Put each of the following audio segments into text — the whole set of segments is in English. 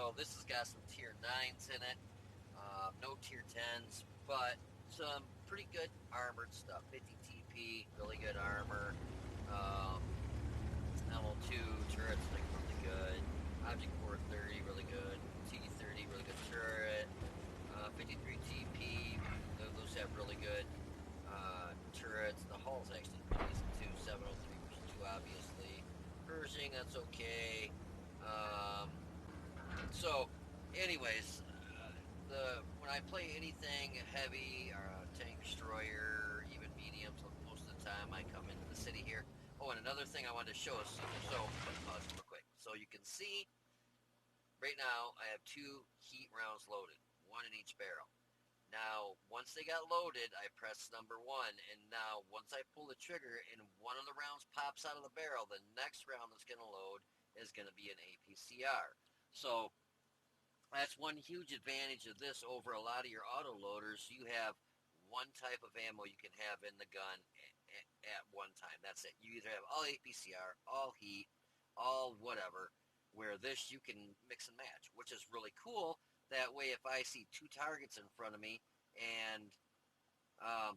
So this has got some tier 9s in it, no tier 10s, but some pretty good armored stuff. 50 TP, really good armor. Um, L2 turrets, like really good. Object Core 30, really good. T30, really good turret. 53 TP, those have really good turrets. The hull's actually decent too. 703 version 2, obviously. Pershing, that's okay. Um, so, anyways, when I play anything heavy, tank destroyer, even mediums, most of the time I come into the city here. Oh, and another thing I wanted to show us. So, pause real quick. So you can see right now I have 2 heat rounds loaded, one in each barrel. Now, once they got loaded, I press number 1, and now once I pull the trigger and one of the rounds pops out of the barrel, the next round that's going to load is going to be an APCR. So that's one huge advantage of this over a lot of your auto loaders. You have one type of ammo you can have in the gun at one time. That's it. You either have all APCR, all heat, all whatever, where this you can mix and match, which is really cool. That way, if I see 2 targets in front of me, and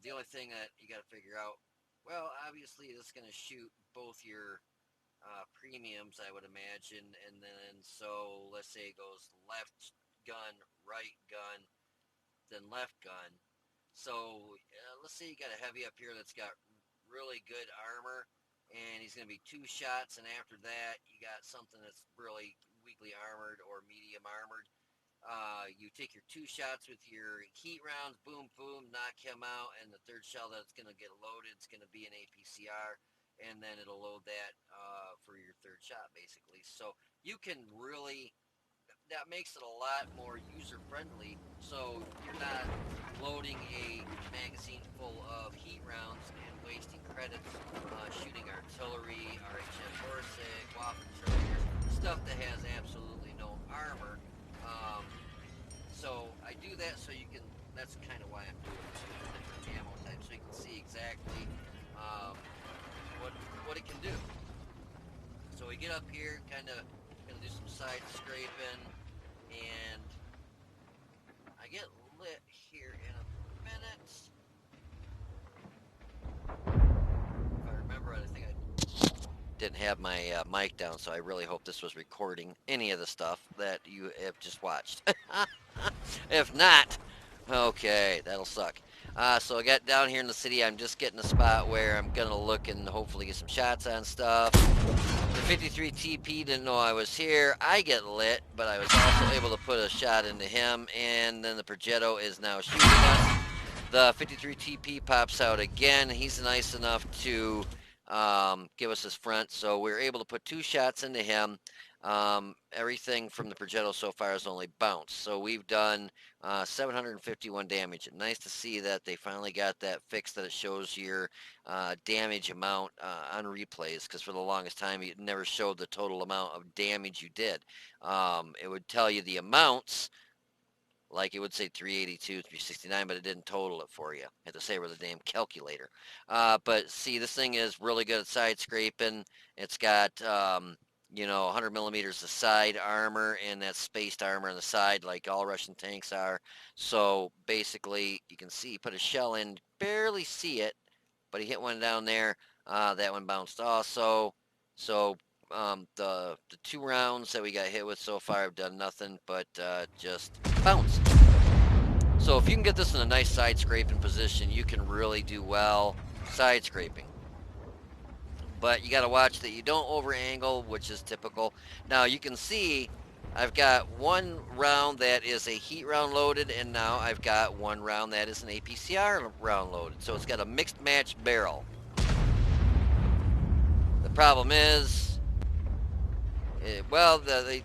the only thing that you got to figure out, well, obviously this is going to shoot both your premiums, I would imagine, and then so let's say it goes left gun, right gun, then left gun. So let's say you got a heavy up here that's got really good armor, and he's going to be 2 shots, and after that you got something that's really weakly armored or medium armored. You take your 2 shots with your heat rounds, boom, boom, knock him out, and the third shell that's going to get loaded is going to be an APCR, and then it'll load that for your third shot, basically. So you can really, that makes it a lot more user-friendly, so you're not loading a magazine full of heat rounds and wasting credits shooting artillery, RHM Borsig, Waffen Trilliers, stuff that has absolutely no armor. So I do that so you can, that's kind of why I'm doing it, so different ammo types, so you can see exactly what it can do. So we get up here, kind of gonna do some side scraping, and I get lit here in a minute. If I remember right, I think I didn't have my mic down, so I really hope this was recording any of the stuff that you have just watched. If not, okay, that'll suck. So I got down here in the city. I'm just getting a spot where I'm gonna look and hopefully get some shots on stuff. The 53 TP didn't know I was here. I get lit, but I was also able to put a shot into him, and then the Progetto is now shooting us. The 53 TP pops out again. He's nice enough to give us his front, so we're able to put 2 shots into him. Everything from the Progetto so far has only bounced, so we've done 751 damage. And nice to see that they finally got that fixed, that it shows your damage amount on replays, because for the longest time it never showed the total amount of damage you did. It would tell you the amounts, like it would say 382, 369, but it didn't total it for you. You had to say with a damn calculator. But see, this thing is really good at side scraping. It's got, 100 millimeters of side armor, and that spaced armor on the side, like all Russian tanks are. So basically, you can see, he put a shell in, barely see it, but he hit one down there. That one bounced also. So the 2 rounds that we got hit with so far have done nothing but just bounce. So if you can get this in a nice side scraping position, you can really do well side scraping. But you got to watch that you don't over angle, which is typical. Now you can see I've got 1 round that is a heat round loaded, and now I've got 1 round that is an APCR round loaded. So it's got a mixed match barrel. The problem is, well, the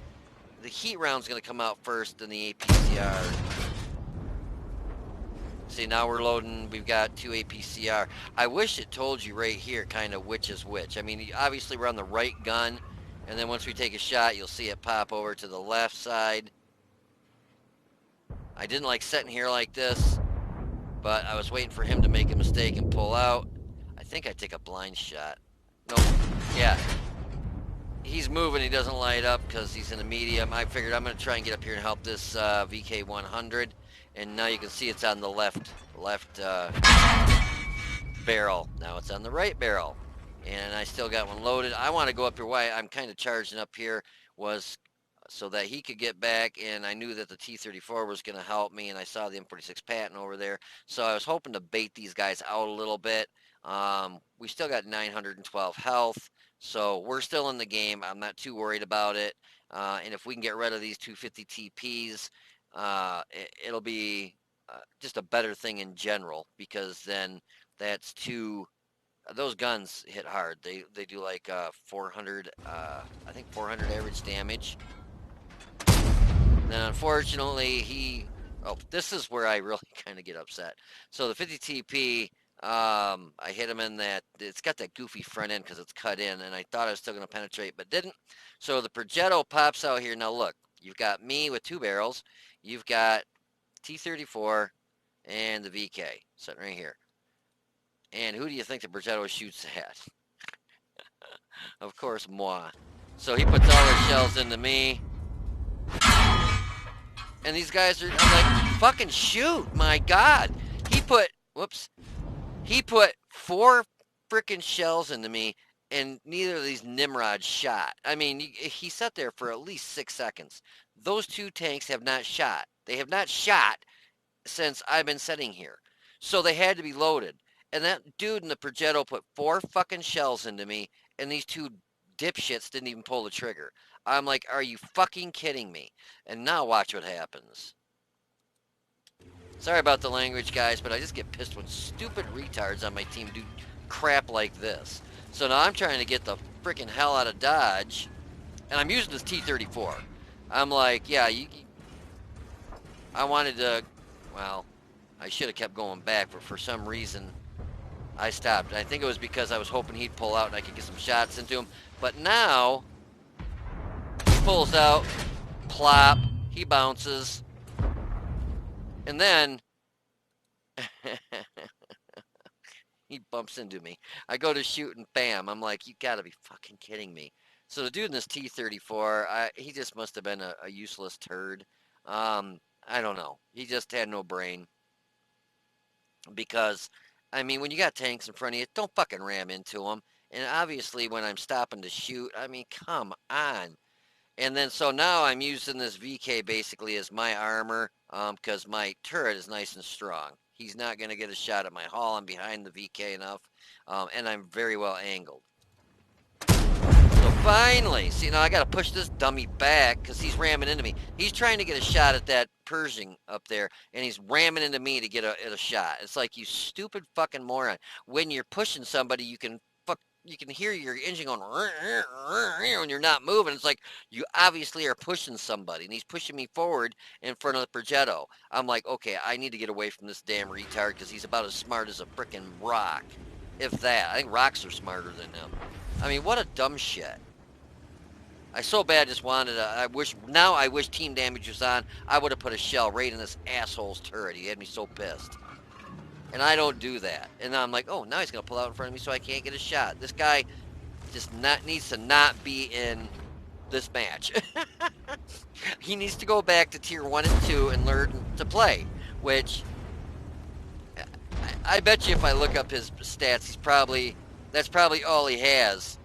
heat round's going to come out first, then the APCR. See, now we're loading, we've got 2 APCR. I wish it told you right here kind of which is which. I mean, obviously we're on the right gun, and then once we take a shot, you'll see it pop over to the left side. I didn't like sitting here like this, but I was waiting for him to make a mistake and pull out. I think I take a blind shot. Nope. Yeah. he's moving. He doesn't light up because he's in a medium. I figured I'm going to try and get up here and help this VK 100. And now you can see it's on the left barrel. Now it's on the right barrel. And I still got one loaded. I want to go up here. Why I'm kind of charging up here was so that he could get back, and I knew that the T-34 was going to help me, and I saw the M46 Patton over there. So I was hoping to bait these guys out a little bit. We still got 912 health, so we're still in the game. I'm not too worried about it. And if we can get rid of these 250 TPs, it'll be just a better thing in general, because then that's two. Those guns hit hard. They do like 400, I think 400 average damage. And then unfortunately this is where I really kind of get upset. So the 50 TP, I hit him in that, it's got that goofy front end because it's cut in, and I thought I was still going to penetrate, but didn't. So the Progetto pops out here. Now look, you've got me with 2 barrels. You've got T-34 and the VK sitting right here. And who do you think the Progetto shoots at? Of course, moi. So he puts all his shells into me. And these guys are, I'm like, fucking shoot, my God. He put 4 freaking shells into me, and neither of these Nimrods shot. I mean, he sat there for at least 6 seconds. Those 2 tanks have not shot. They have not shot since I've been sitting here. So they had to be loaded. And that dude in the Progetto put 4 fucking shells into me, and these 2 dipshits didn't even pull the trigger. I'm like, are you fucking kidding me? And now watch what happens. Sorry about the language, guys, but I just get pissed when stupid retards on my team do crap like this. So now I'm trying to get the freaking hell out of Dodge, and I'm using this T-34. I'm like, yeah, I wanted to, well, I should have kept going back, but for some reason, I stopped. And I think it was because I was hoping he'd pull out and I could get some shots into him. But now, he pulls out, plop, he bounces, and then he bumps into me. I go to shoot and bam, I'm like, you gotta be fucking kidding me. So the dude in this T-34, he just must have been a useless turd. I don't know. He just had no brain. Because, I mean, when you got tanks in front of you, don't fucking ram into them. And obviously when I'm stopping to shoot, I mean, come on. And then so now I'm using this VK basically as my armor, because my turret is nice and strong. He's not going to get a shot at my hull. I'm behind the VK enough, and I'm very well angled. So finally, see, now I got to push this dummy back because he's ramming into me. He's trying to get a shot at that Pershing up there, and he's ramming into me to get a shot. It's like, you stupid fucking moron. When you're pushing somebody, you can hear your engine going when you're not moving. It's like, you obviously are pushing somebody, and he's pushing me forward in front of the Progetto. I'm like, okay, I need to get away from this damn retard because he's about as smart as a frickin' rock. If that. I think rocks are smarter than him. I mean, what a dumb shit. I so bad just wanted to, I wish team damage was on. I would have put a shell right in this asshole's turret. He had me so pissed. And I don't do that. And I'm like, oh, now he's going to pull out in front of me so I can't get a shot. This guy just needs to not be in this match. He needs to go back to tier 1 and 2 and learn to play. Which, I bet you if I look up his stats, that's probably all he has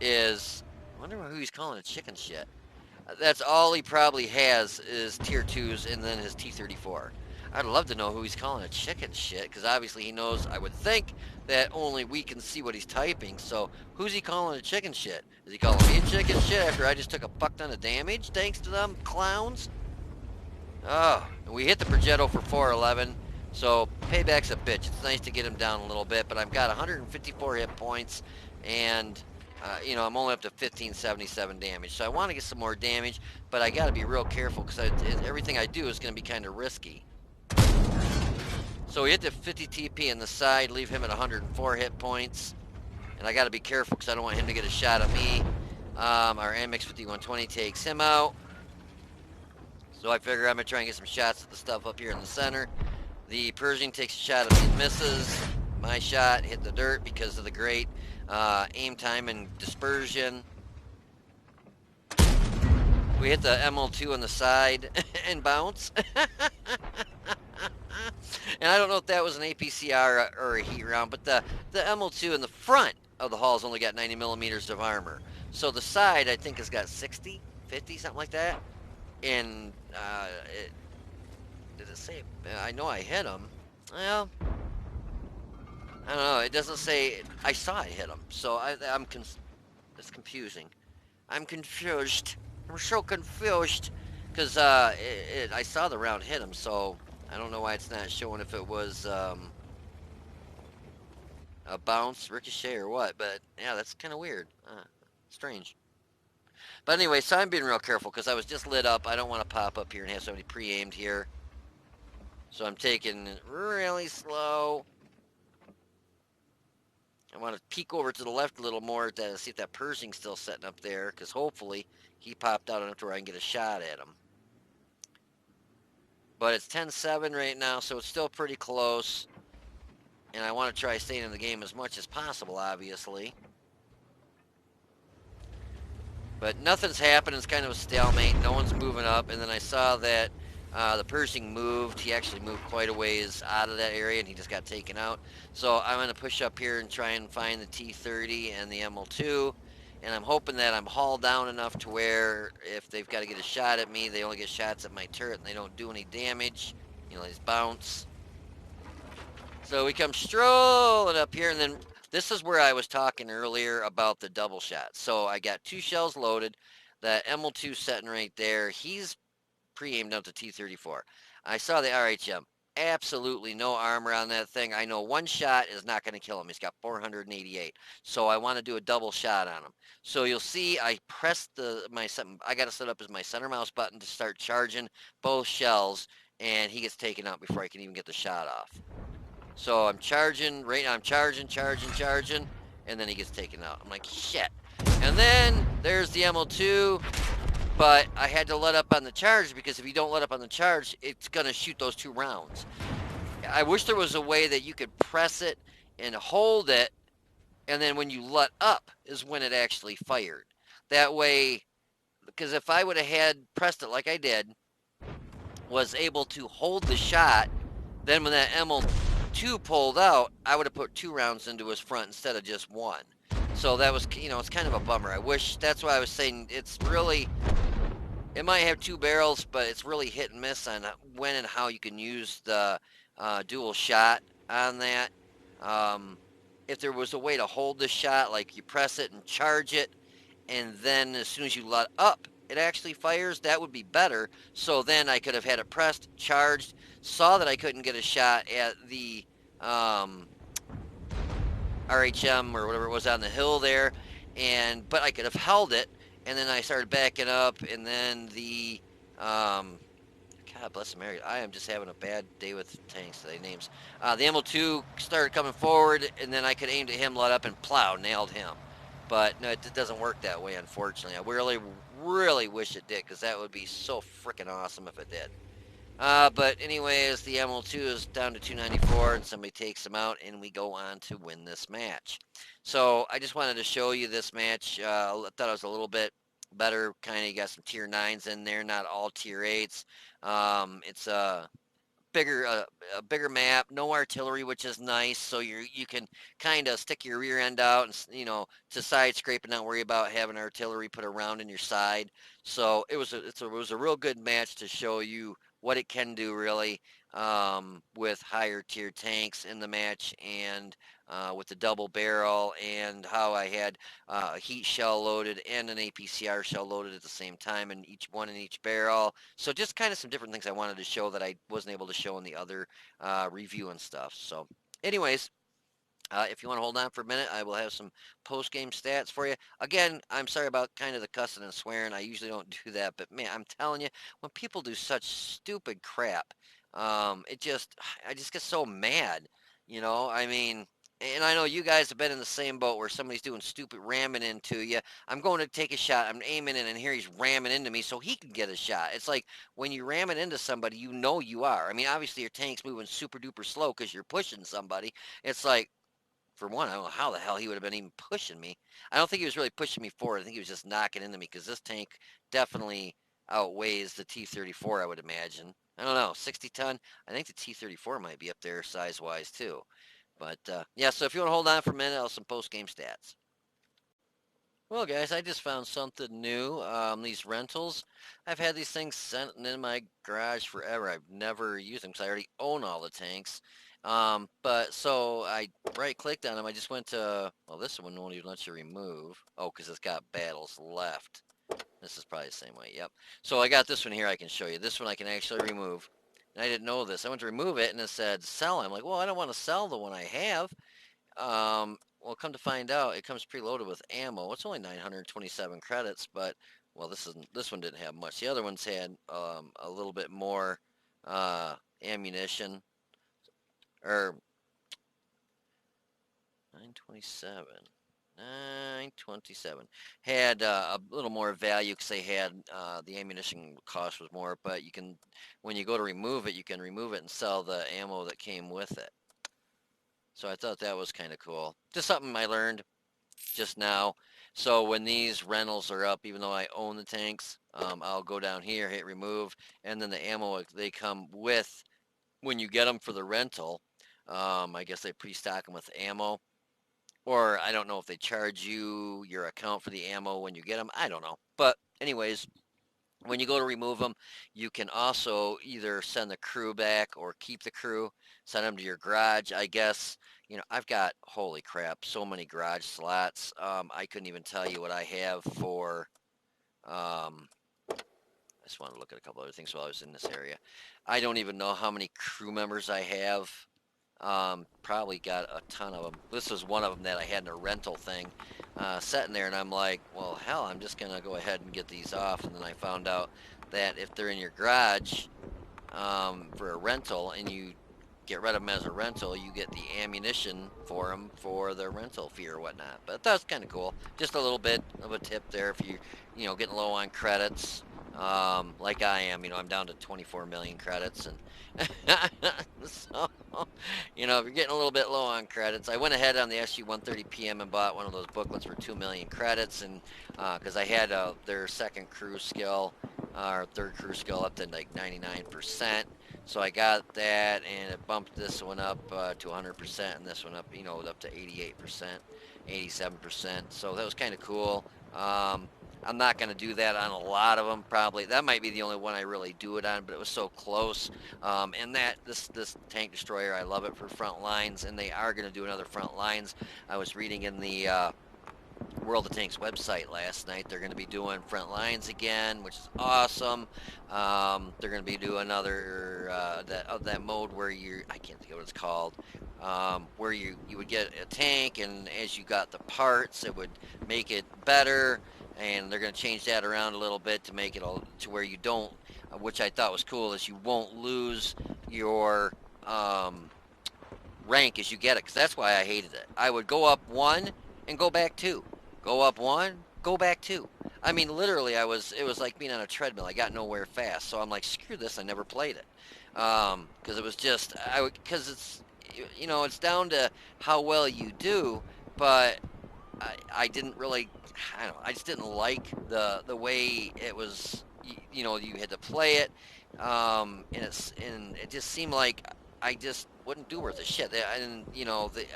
is, I wonder who he's calling a chicken shit. That's all he probably has is tier 2s and then his T-34. I'd love to know who he's calling a chicken shit, because obviously he knows, I would think, that only we can see what he's typing. So who's he calling a chicken shit? Is he calling me a chicken shit after I just took a fuck ton of damage thanks to them clowns? Oh, and we hit the Progetto for 411, so payback's a bitch. It's nice to get him down a little bit, but I've got 154 hit points, and I'm only up to 1577 damage. So I want to get some more damage, but I got to be real careful because everything I do is going to be kind of risky. So we hit the 50 TP in the side, leave him at 104 hit points. And I got to be careful because I don't want him to get a shot at me. Our MX 5120 takes him out. So I figure I'm going to try and get some shots at the stuff up here in the center. The Pershing takes a shot at me and misses. My shot hit the dirt because of the great aim time and dispersion. We hit the ML2 on the side and bounce. And I don't know if that was an APCR or a heat round, but the ML2 in the front of the hull's only got 90 millimeters of armor. So the side, I think, has got 60, 50, something like that. And did it say? I know I hit him. Well, I don't know. It doesn't say. I saw it hit him. So it's confusing. I'm confused. I'm so confused. Because I saw the round hit him, so I don't know why it's not showing if it was a bounce, ricochet, or what. But yeah, that's kind of weird. Strange. But anyway, so I'm being real careful because I was just lit up. I don't want to pop up here and have somebody pre-aimed here. So I'm taking it really slow. I want to peek over to the left a little more to see if that Pershing's still sitting up there, because hopefully he popped out enough to where I can get a shot at him. But it's 10-7 right now, so it's still pretty close. And I want to try staying in the game as much as possible, obviously. But nothing's happening. It's kind of a stalemate. No one's moving up. And then I saw that the Pershing moved. He actually moved quite a ways out of that area, and he just got taken out. So I'm going to push up here and try and find the T-30 and the ML2. And I'm hoping that I'm hauled down enough to where if they've got to get a shot at me, they only get shots at my turret and they don't do any damage. You know, these bounce. So we come strolling up here, and then this is where I was talking earlier about the double shot. So I got 2 shells loaded. That ML2 setting right there, he's pre-aimed up to T-34. I saw the RHM. Absolutely no armor on that thing. I know 1 shot is not going to kill him. He's got 488. So I want to do a double shot on him. So you'll see I pressed I got to set up as my center mouse button to start charging both shells, and he gets taken out before I can even get the shot off. So I'm charging, right now I'm charging, and then he gets taken out. I'm like, shit. And then there's the ML2, but I had to let up on the charge because if you don't let up on the charge, it's going to shoot those 2 rounds. I wish there was a way that you could press it and hold it, and then when you let up is when it actually fired. That way, because if I would have had pressed it like I did, was able to hold the shot, then when that ML2 pulled out, I would have put 2 rounds into his front instead of just 1. So that was, it's kind of a bummer. I wish, that's why I was saying it's really, it might have 2 barrels, but it's really hit and miss on when and how you can use the dual shot on that. If there was a way to hold the shot, like you press it and charge it, and then as soon as you let up, it actually fires, that would be better. So then I could have had it pressed, charged, saw that I couldn't get a shot at the RHM or whatever it was on the hill there, but I could have held it, and then I started backing up, and then the God bless America. I am just having a bad day with tanks today. Names. The ML2 started coming forward, and then I could aim to him, let up, and plow, nailed him. But no, it doesn't work that way, unfortunately. I really, really wish it did, because that would be so freaking awesome if it did. But anyways, the ML2 is down to 294, and somebody takes him out, and we go on to win this match. So I just wanted to show you this match. I thought it was a little bit better. Kind of, you got some tier 9s in there, not all tier 8s. It's a bigger map, no artillery, which is nice. So you can kind of stick your rear end out and to side scrape and not worry about having artillery put around in your side. So it was a real good match to show you what it can do really with higher tier tanks in the match, and with the double barrel, and how I had a heat shell loaded and an APCR shell loaded at the same time, and each one in each barrel. So just kind of some different things I wanted to show that I wasn't able to show in the other review and stuff. So anyways, if you want to hold on for a minute, I will have some post-game stats for you. Again, I'm sorry about kind of the cussing and swearing. I usually don't do that, but man, I'm telling you, when people do such stupid crap, I just get so mad. I mean, and I know you guys have been in the same boat where somebody's doing stupid ramming into you. I'm going to take a shot. I'm aiming in, and here he's ramming into me so he can get a shot. It's like when you ram it into somebody, you are. I mean, obviously your tank's moving super duper slow because you're pushing somebody. It's like, for one, I don't know how the hell he would have been even pushing me. I don't think he was really pushing me forward. I think he was just knocking into me because this tank definitely outweighs the T-34, I would imagine. I don't know, 60 ton. I think the T-34 might be up there size wise too. But yeah, so if you want to hold on for a minute, I'll some post game stats. Well, guys, I just found something new. These rentals, I've had these things sitting in my garage forever. I've never used them because I already own all the tanks. But so I right clicked on them. I just went to, well, this one won't even let you remove. Oh, because it's got battles left. This is probably the same way. Yep. So I got this one here I can show you. This one I can actually remove. And I didn't know this. I went to remove it and it said sell. I'm like, well, I don't want to sell the one I have. Well, come to find out, it comes preloaded with ammo. It's only 927 credits, but well, this one didn't have much. The other ones had a little bit more ammunition, or 927. 927 had a little more value because they had the ammunition cost was more, but you can, when you go to remove it, you can remove it and sell the ammo that came with it. So I thought that was kind of cool. Just something I learned just now. So when these rentals are up, even though I own the tanks, I'll go down here, hit remove, and then the ammo they come with when you get them for the rental. I guess they pre-stock them with ammo, or I don't know if they charge you your account for the ammo when you get them. I don't know. But anyways, when you go to remove them, you can also either send the crew back or keep the crew, send them to your garage. I guess, I've got, holy crap, so many garage slots. I couldn't even tell you what I have for, I just wanted to look at a couple other things while I was in this area. I don't even know how many crew members I have. Probably got a ton of them. This was one of them that I had in a rental thing, sitting there, and I'm like, well, hell, I'm just gonna go ahead and get these off. And then I found out that if they're in your garage for a rental, and you get rid of them as a rental, you get the ammunition for them for the rental fee or whatnot. But that's kind of cool. Just a little bit of a tip there if you getting low on credits. Like I am, I'm down to 24 million credits, and so, if you're getting a little bit low on credits, I went ahead on the SU-130 PM and bought one of those booklets for 2 million credits, and because I had their second cruise skill, or third cruise skill up to like 99%, so I got that, and it bumped this one up to 100%, and this one up, up to 88%, 87%, so that was kind of cool. I'm not going to do that on a lot of them, probably. That might be the only one I really do it on, but it was so close. And this tank destroyer, I love it for front lines, and they are going to do another front lines. I was reading in the World of Tanks website last night. They're going to be doing front lines again, which is awesome. They're going to be doing another that mode where I can't think of what it's called, where you would get a tank, and as you got the parts, it would make it better. And they're going to change that around a little bit to make it all to where you don't, which I thought was cool, is you won't lose your rank as you get it, because that's why I hated it. I would go up one and go back two, go up one, go back two. I mean, literally, it was like being on a treadmill. I got nowhere fast, so I'm like, screw this. I never played it, because it was just because it's down to how well you do, but I didn't really, I don't know, I just didn't like the way it was, you had to play it, and it just seemed like I just wouldn't do worth a shit. And,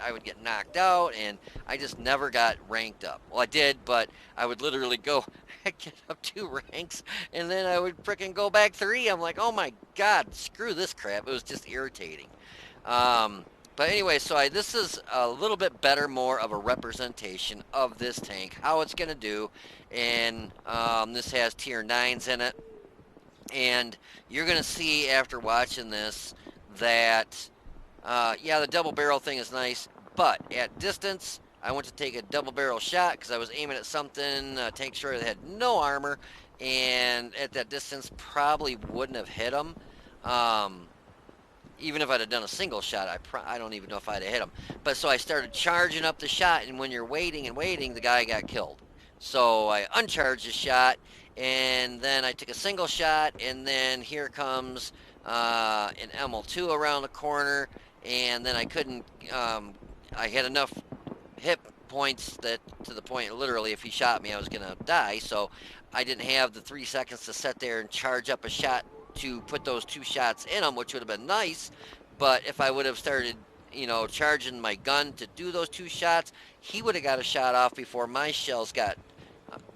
I would get knocked out, and I just never got ranked up. Well, I did, but I would literally go, get up 2 ranks, and then I would frickin' go back 3. I'm like, oh my god, screw this crap. It was just irritating. But anyway, so this is a little bit better, more of a representation of this tank, how it's going to do. And this has tier 9s in it. And you're going to see after watching this that, yeah, the double barrel thing is nice. But at distance, I went to take a double barrel shot because I was aiming at something, a tank destroyer that had no armor. And at that distance, probably wouldn't have hit him. Even if I'd have done a single shot, I don't even know if I'd have hit him. But so I started charging up the shot, and when you're waiting and waiting, the guy got killed. So I uncharged the shot, and then I took a single shot, and then here comes an ML2 around the corner, and then I couldn't, I had enough hit points that to the point literally if he shot me I was gonna die, so I didn't have the 3 seconds to sit there and charge up a shot to put those 2 shots in him, which would have been nice. But if I would have started, charging my gun to do those 2 shots, he would have got a shot off before my shells got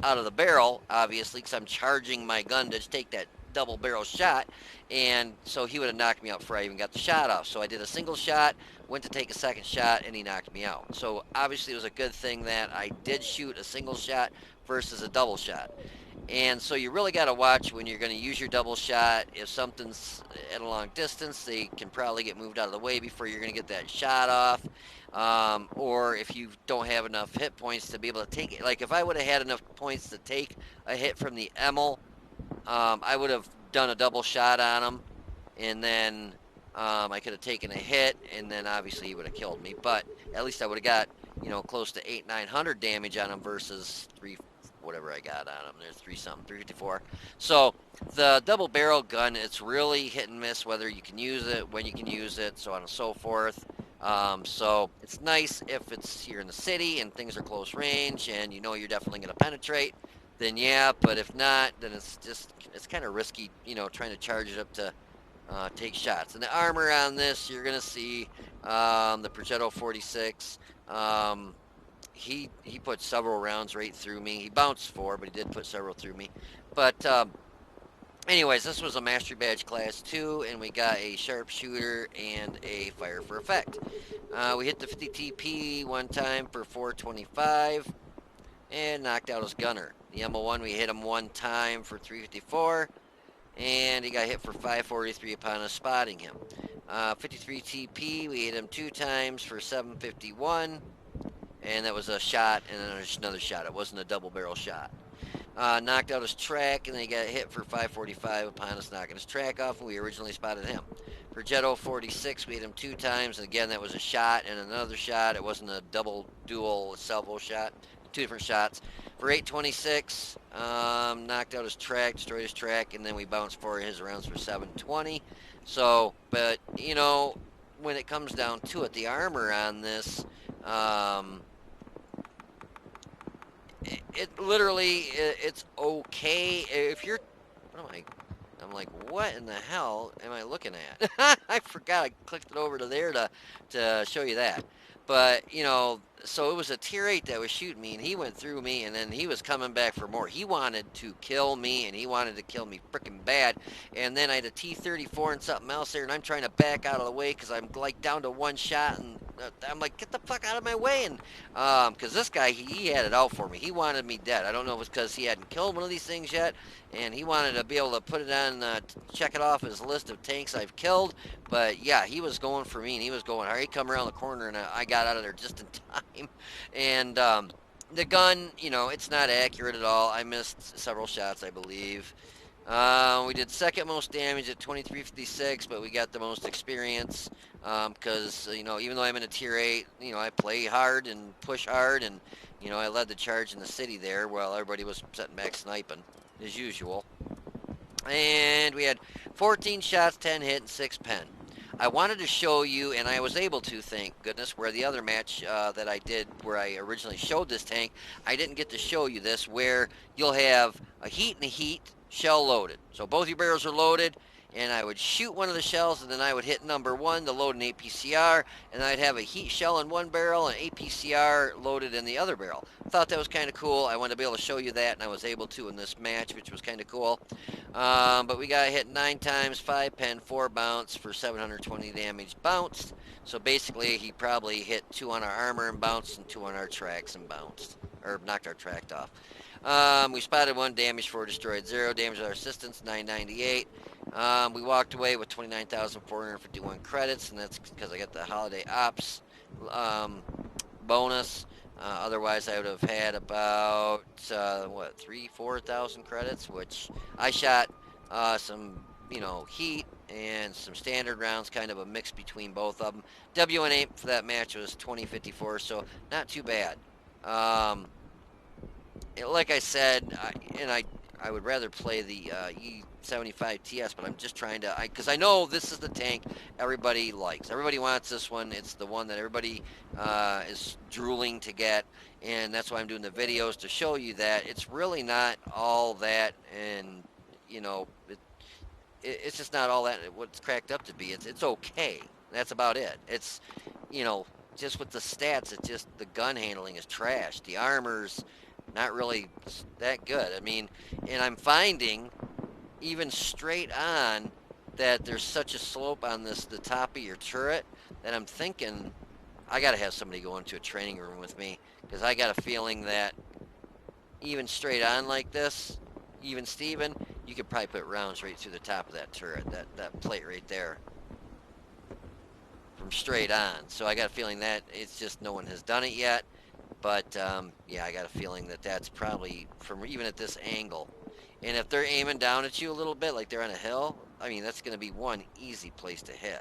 out of the barrel, obviously, because I'm charging my gun to take that double barrel shot. And so he would have knocked me out before I even got the shot off. So I did a single shot, went to take a second shot, and he knocked me out. So obviously, it was a good thing that I did shoot a single shot versus a double shot. And so you really got to watch when you're going to use your double shot. If something's at a long distance, they can probably get moved out of the way before you're going to get that shot off. Or if you don't have enough hit points to be able to take it. Like if I would have had enough points to take a hit from the Emil, I would have done a double shot on him. And then I could have taken a hit, and then obviously he would have killed me. But at least I would have got, close to 800-900 damage on him versus 3 whatever I got on him. There's 354. So the double barrel gun, it's really hit and miss whether you can use it, when you can use it, so on and so forth. So it's nice if it's here in the city and things are close range and you're definitely going to penetrate. Then yeah, but if not, then it's kind of risky, trying to charge it up to take shots. And the armor on this, you're going to see the Progetto 46. He put several rounds right through me. He bounced 4, but he did put several through me. But anyways, this was a Mastery Badge Class 2, and we got a Sharpshooter and a Fire for Effect. We hit the 50 TP one time for 425 and knocked out his gunner. The MO1, we hit him one time for 354, and he got hit for 543 upon us spotting him. 53 TP, we hit him 2 times for 751. And that was a shot and then another shot. It wasn't a double barrel shot. Knocked out his track, and then he got hit for 545 upon us knocking his track off, and we originally spotted him. Progetto 46, we hit him 2 times, and again, that was a shot and another shot. It wasn't a dual salvo shot. 2 different shots. For 826, knocked out his track, destroyed his track, and then we bounced 4 of his rounds for 720. So, but, when it comes down to it, the armor on this, it literally, it's okay if you're, I'm like, what in the hell am I looking at? I forgot I clicked it over to there to show you that. But, so it was a tier 8 that was shooting me, and he went through me, and then he was coming back for more. He wanted to kill me, and he wanted to kill me freaking bad. And then I had a T-34 and something else there, and I'm trying to back out of the way because I'm, like, down to 1 shot, and I'm like, get the fuck out of my way. And because this guy, he had it out for me. He wanted me dead. I don't know if it was because he hadn't killed one of these things yet, and he wanted to be able to put it on, check it off his list of tanks I've killed. But yeah, he was going for me, and he was going, all right, come around the corner, and I got out of there just in time. And the gun, it's not accurate at all. I missed several shots, I believe. We did second most damage at 2356, but we got the most experience because, even though I'm in a tier 8, I play hard and push hard, and, I led the charge in the city there while everybody was sitting back sniping, as usual. And we had 14 shots, 10 hit, and 6 pen. I wanted to show you, and I was able to, thank goodness, where the other match that I did, where I originally showed this tank, I didn't get to show you this, where you'll have a heat and a heat, shell loaded. So both your barrels are loaded, and I would shoot one of the shells, and then I would hit number 1 to load an APCR, and I'd have a heat shell in one barrel and APCR loaded in the other barrel. I thought that was kind of cool. I wanted to be able to show you that, and I was able to in this match, which was kind of cool. But we got hit 9 times, 5 pen, 4 bounce for 720 damage bounced. So basically, he probably hit 2 on our armor and bounced, and 2 on our tracks and bounced, or knocked our track off. We spotted 1 damage, 4 destroyed, 0 damage with our assistance, 998. We walked away with 29,451 credits, and that's because I got the holiday ops bonus. Otherwise, I would have had about 3,000-4,000 credits, which I shot some heat and some standard rounds, kind of a mix between both of them. WN8 for that match was 2054, so not too bad. Like I said, I would rather play the 75 TS, but I'm just trying to, because I know this is the tank everybody likes. Everybody wants this one. It's the one that everybody is drooling to get, and that's why I'm doing the videos to show you that it's really not all that, and you know, it's just not all that what it's cracked up to be. It's okay. That's about it. It's, you know, just with the stats, it's just the gun handling is trash. The armor's not really that good. I mean, and I'm finding even straight on that there's such a slope on the top of your turret that I'm thinking I got to have somebody go into a training room with me because I got a feeling that even straight on like this, even Steven, you could probably put rounds right through the top of that turret, that plate right there, from straight on. So I got a feeling that it's just no one has done it yet. But yeah, I got a feeling that that's probably from even at this angle. And if they're aiming down at you a little bit, like they're on a hill, I mean, that's going to be one easy place to hit.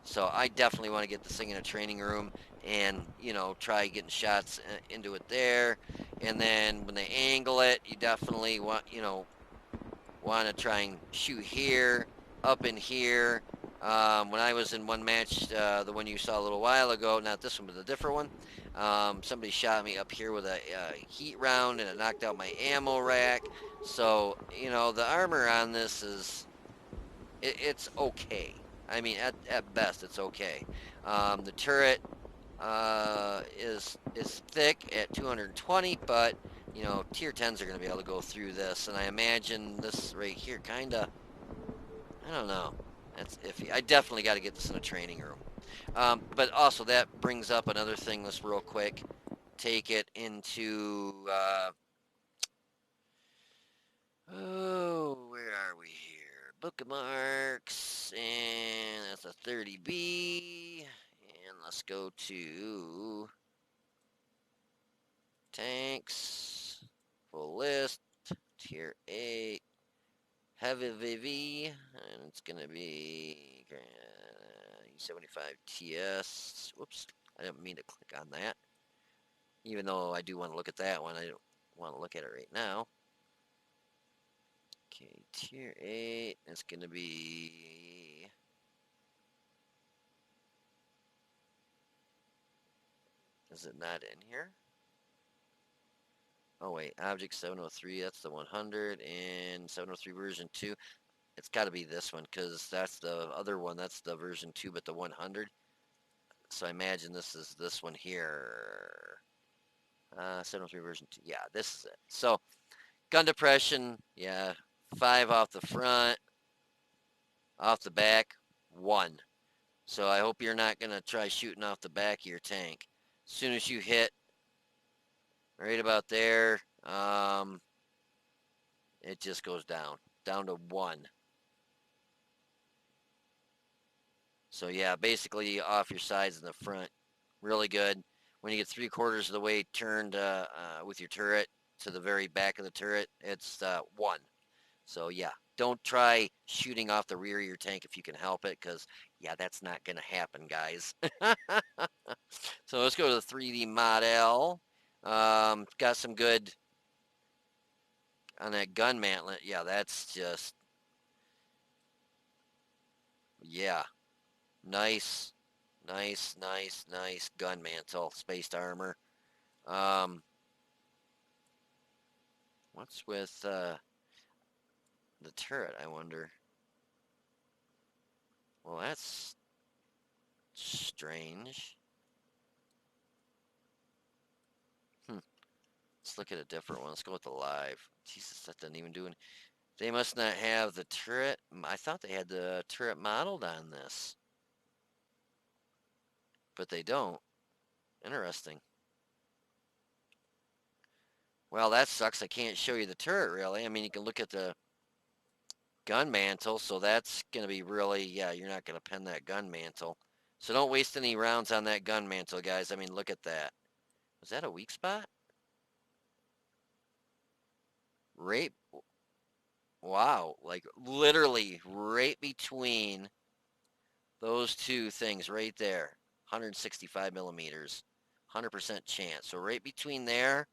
So I definitely want to get this thing in a training room and, you know, try getting shots into it there. And then when they angle it, you definitely want, you know, want to try and shoot here, up in here. When I was in one match, the one you saw a little while ago, not this one, but a different one, somebody shot me up here with a heat round and it knocked out my ammo rack. So, you know, the armor on this is, it's okay. I mean, at best, it's okay. The turret is thick at 220, but you know, tier 10s are going to be able to go through this, and I imagine this right here kind of, I don't know, that's iffy. I definitely got to get this in a training room. But also that brings up another thing, let's real quick take it into, oh, where are we here? Bookmarks, and that's a 30B, and let's go to tanks, full list, tier 8, heavy VV, and it's gonna be 75 TS. Whoops, I didn't mean to click on that. Even though I do want to look at that one, I don't want to look at it right now. Okay, tier 8, it's gonna be, is it not in here? Oh wait, object 703, that's the 100, and 703 version 2. It's got to be this one because that's the other one. That's the version 2, but the 100. So I imagine this is this one here. 703 version 2. Yeah, this is it. So gun depression, yeah, 5 off the front, off the back, 1. So I hope you're not going to try shooting off the back of your tank. As soon as you hit right about there, it just goes down to 1. So yeah, basically off your sides and the front, really good. When you get 3/4 of the way turned with your turret to the very back of the turret, it's 1. So yeah, don't try shooting off the rear of your tank if you can help it, because yeah, that's not gonna happen, guys. So let's go to the 3D model. Got some good on that gun mantlet. Yeah, that's just, yeah, nice, nice gun mantle, spaced armor. What's with the turret, I wonder? Well, that's strange. Let's look at a different one. Let's go with the live. Jesus, that doesn't even do it. They must not have the turret. I thought they had the turret modeled on this. But they don't. Interesting. Well, that sucks. I can't show you the turret, really. I mean, you can look at the gun mantle, so that's going to be really, yeah, you're not going to pen that gun mantle. So don't waste any rounds on that gun mantle, guys. I mean, look at that. Was that a weak spot? Right, wow, like literally right between those two things right there. 165 millimeters, 100% chance. So right between there,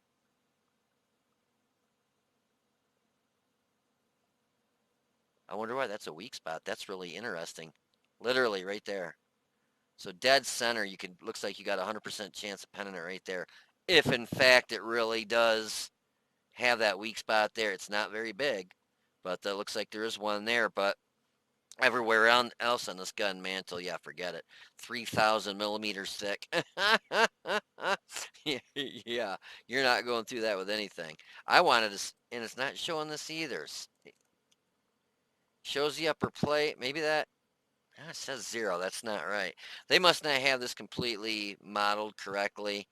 I wonder why that's a weak spot. That's really interesting. Literally right there. So dead center, you could, looks like you got a 100% chance of penning it right there. If in fact it really does have that weak spot there. It's not very big, but it looks like there is one there. But everywhere else on this gun mantle, yeah, forget it. 3,000 millimeters thick. Yeah, you're not going through that with anything. I wanted to, and it's not showing this either. It shows the upper plate. Maybe that, it says 0. That's not right. They must not have this completely modeled correctly.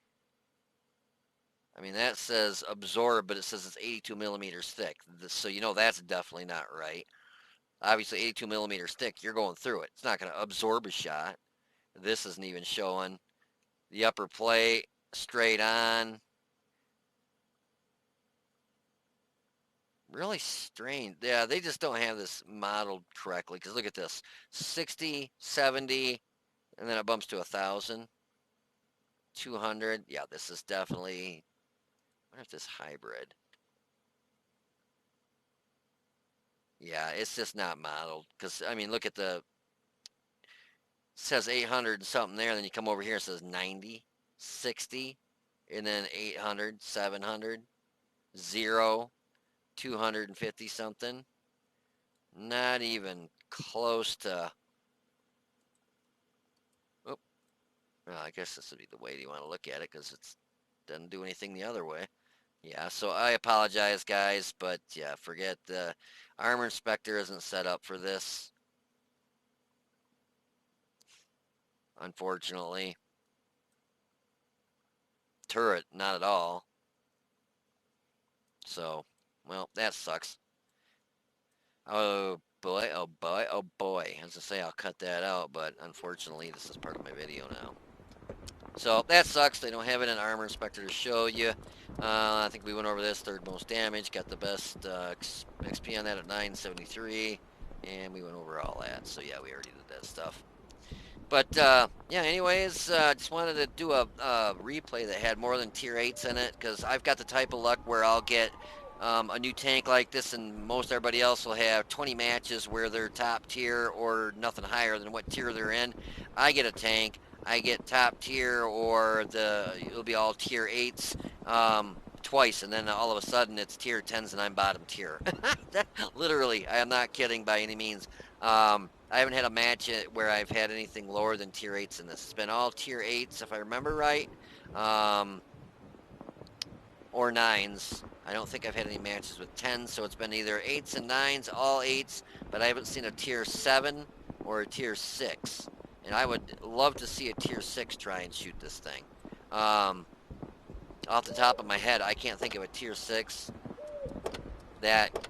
I mean, that says absorb, but it says it's 82 millimeters thick. So you know that's definitely not right. Obviously, 82 millimeters thick, you're going through it. It's not going to absorb a shot. This isn't even showing. The upper plate, straight on. Really strange. Yeah, they just don't have this modeled correctly. Because look at this. 60, 70, and then it bumps to 1,000. 200. Yeah, this is definitely... I wonder if this hybrid. Yeah, it's just not modeled. Because, I mean, look at the... It says 800 and something there. And then you come over here, it says 90, 60, and then 800, 700, 0, 250 something. Not even close to... Oh, well, I guess this would be the way you want to look at it because it doesn't do anything the other way. Yeah, so I apologize, guys, but yeah, forget the Armor Inspector isn't set up for this, unfortunately. Turret, not at all. So, well, that sucks. Oh boy, oh boy, oh boy. As I say, I'll cut that out, but unfortunately, this is part of my video now. So that sucks. They don't have it in Armor Inspector to show you. I think we went over this. Third most damage. Got the best XP on that at 973. And we went over all that. So yeah, we already did that stuff. But yeah, anyways, just wanted to do a replay that had more than tier 8s in it. Because I've got the type of luck where I'll get a new tank like this, and most everybody else will have 20 matches where they're top tier or nothing higher than what tier they're in. I get a tank. I get top tier, or it'll be all tier 8s twice, and then all of a sudden it's tier 10s and I'm bottom tier. Literally, I am not kidding by any means. I haven't had a match where I've had anything lower than tier 8s in this. It's been all tier 8s, if I remember right, or 9s. I don't think I've had any matches with 10s, so it's been either 8s and 9s, all 8s, but I haven't seen a tier 7 or a tier 6. And I would love to see a tier 6 try and shoot this thing. Off the top of my head, I can't think of a tier 6 that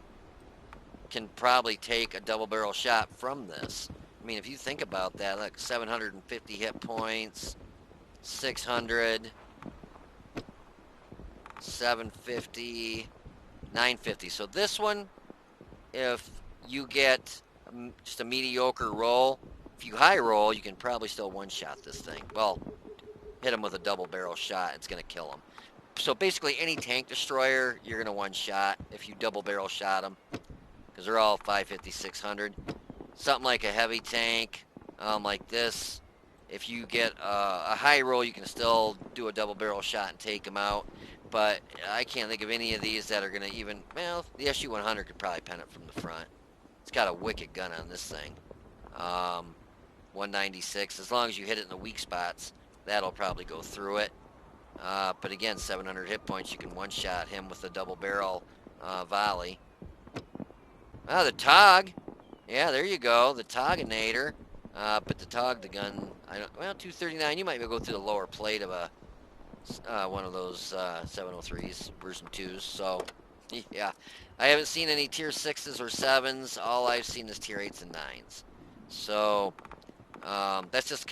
can probably take a double barrel shot from this. I mean, if you think about that, like 750 hit points, 600, 750, 950. So this one, if you get just a mediocre roll, if you high roll, you can probably still one-shot this thing. Well, hit him with a double barrel shot, it's going to kill him. So basically any tank destroyer, you're going to one-shot if you double barrel shot them. Because they're all 550, 600. Something like a heavy tank, like this, if you get a high roll, you can still do a double barrel shot and take them out. But I can't think of any of these that are going to even... Well, the SU-100 could probably pen it from the front. It's got a wicked gun on this thing. 196. As long as you hit it in the weak spots, that'll probably go through it. But again, 700 hit points, you can one-shot him with a double barrel volley. Ah, the TOG. Yeah, there you go. The Toginator. But the TOG, the gun, well, 239, you might be able to go through the lower plate of a one of those 703s, version 2s. So, yeah. I haven't seen any tier 6s or 7s. All I've seen is tier 8s and 9s. So, that's just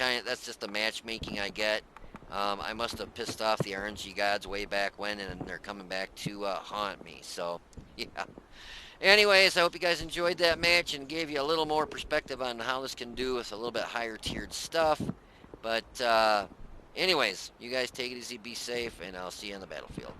the matchmaking I get. I must have pissed off the RNG gods way back when, and they're coming back to haunt me. So, yeah. Anyways, I hope you guys enjoyed that match and gave you a little more perspective on how this can do with a little bit higher tiered stuff. But anyways, you guys take it easy, be safe, and I'll see you on the battlefield.